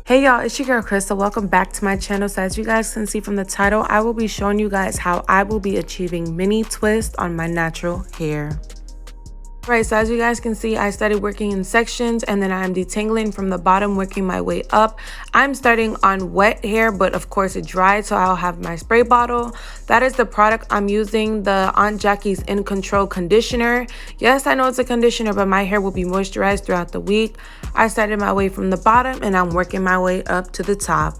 Hey y'all, it's your girl Crystal. Welcome back to my channel. So as you guys can see from the title, I will be showing you guys how I will be achieving mini twist on my natural hair. Right, so as you guys can see, I started working in sections and then I'm detangling from the bottom, working my way up. I'm starting on wet hair, but of course it dried, so I'll have my spray bottle. That is the product I'm using, the Aunt Jackie's In Control conditioner. Yes, I know it's a conditioner, but my hair will be moisturized throughout the week. I started my way from the bottom and I'm working my way up to the top.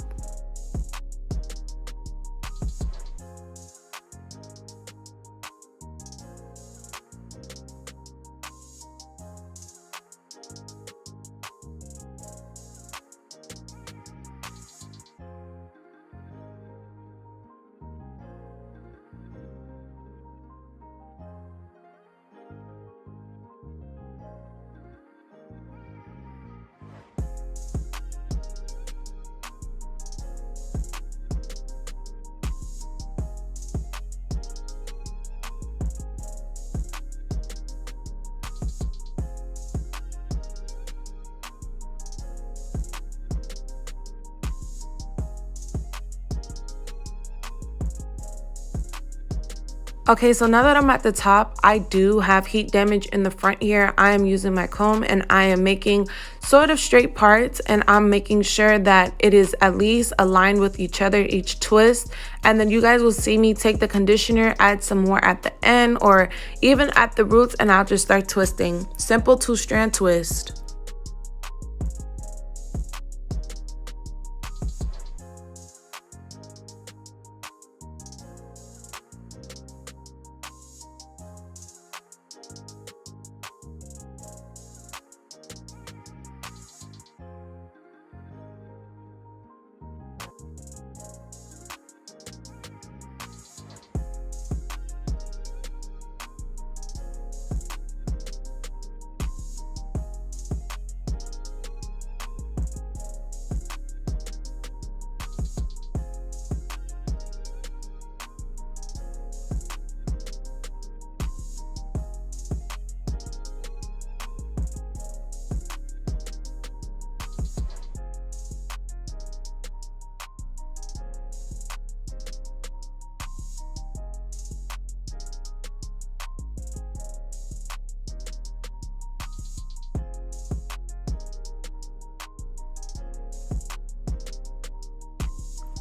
Okay, so now that I'm at the top, I do have heat damage in the front here. I am using my comb and I am making sort of straight parts, and I'm making sure that it is at least aligned with each other, each twist. And then you guys will see me take the conditioner, add some more at the end or even at the roots, and I'll just start twisting. Simple 2-strand twist.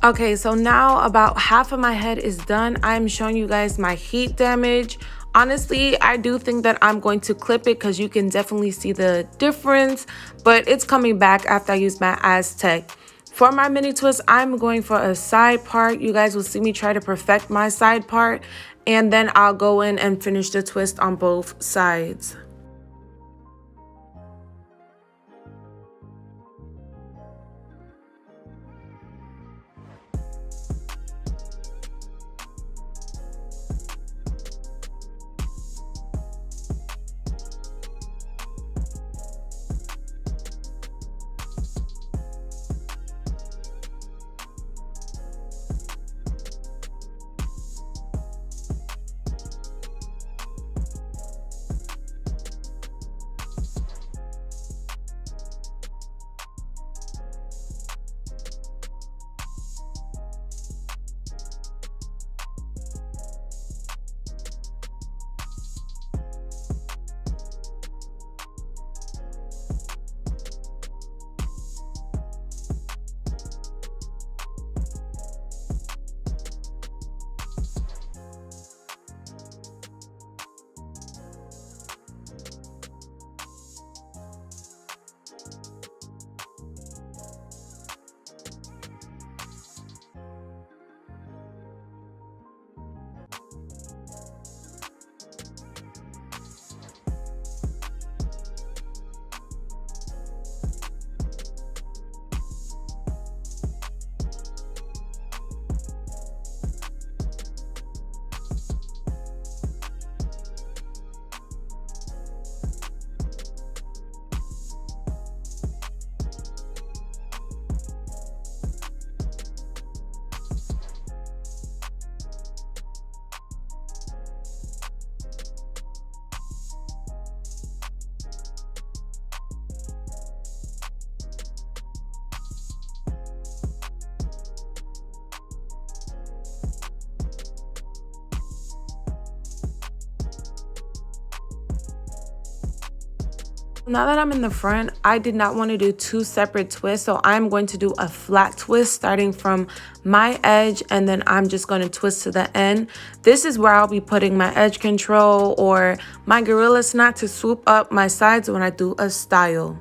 Okay, so now about half of my head is done. I'm showing you guys my heat damage. Honestly, I do think that I'm going to clip it because you can definitely see the difference, but it's coming back after I use my Aztec. For my mini twist, I'm going for a side part. You guys will see me try to perfect my side part, and then I'll go in and finish the twist on both sides. Now that I'm in the front, I did not want to do two separate twists, so I'm going to do a flat twist starting from my edge, and then I'm just going to twist to the end. This is where I'll be putting my edge control or my gorilla snot to swoop up my sides when I do a style.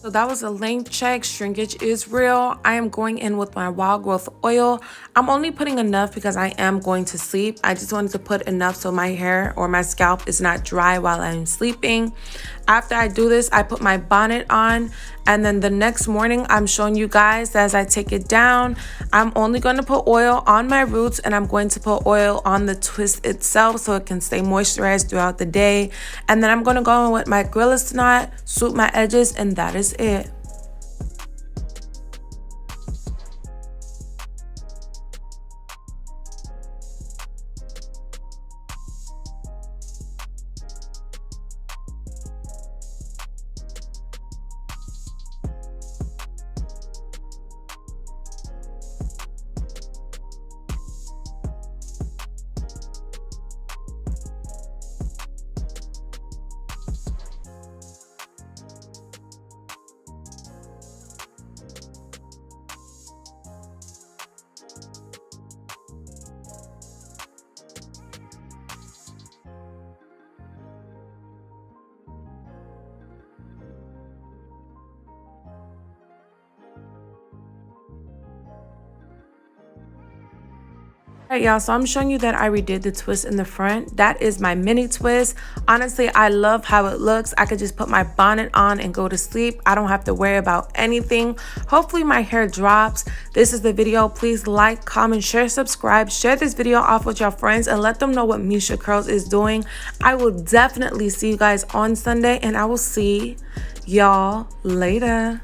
So that was a length check. Shrinkage is real. I am going in with my wild growth oil. I'm only putting enough because I am going to sleep. I just wanted to put enough so my hair or my scalp is not dry while I'm sleeping. After I do this, I put my bonnet on, and then the next morning I'm showing you guys as I take it down. I'm only going to put oil on my roots, and I'm going to put oil on the twist itself so it can stay moisturized throughout the day. And then I'm going to go in with my gorilla snot, swoop my edges, and that is it. Alright, y'all, so I'm showing you that I redid the twist in the front. That is my mini twist. Honestly, I love how it looks. I could just put my bonnet on and go to sleep. I don't have to worry about anything. Hopefully my hair drops. This is the video. Please like, comment, share, subscribe. Share this video off with your friends and let them know what Mesha Curlz is doing. I will definitely see you guys on Sunday, and I will see y'all later.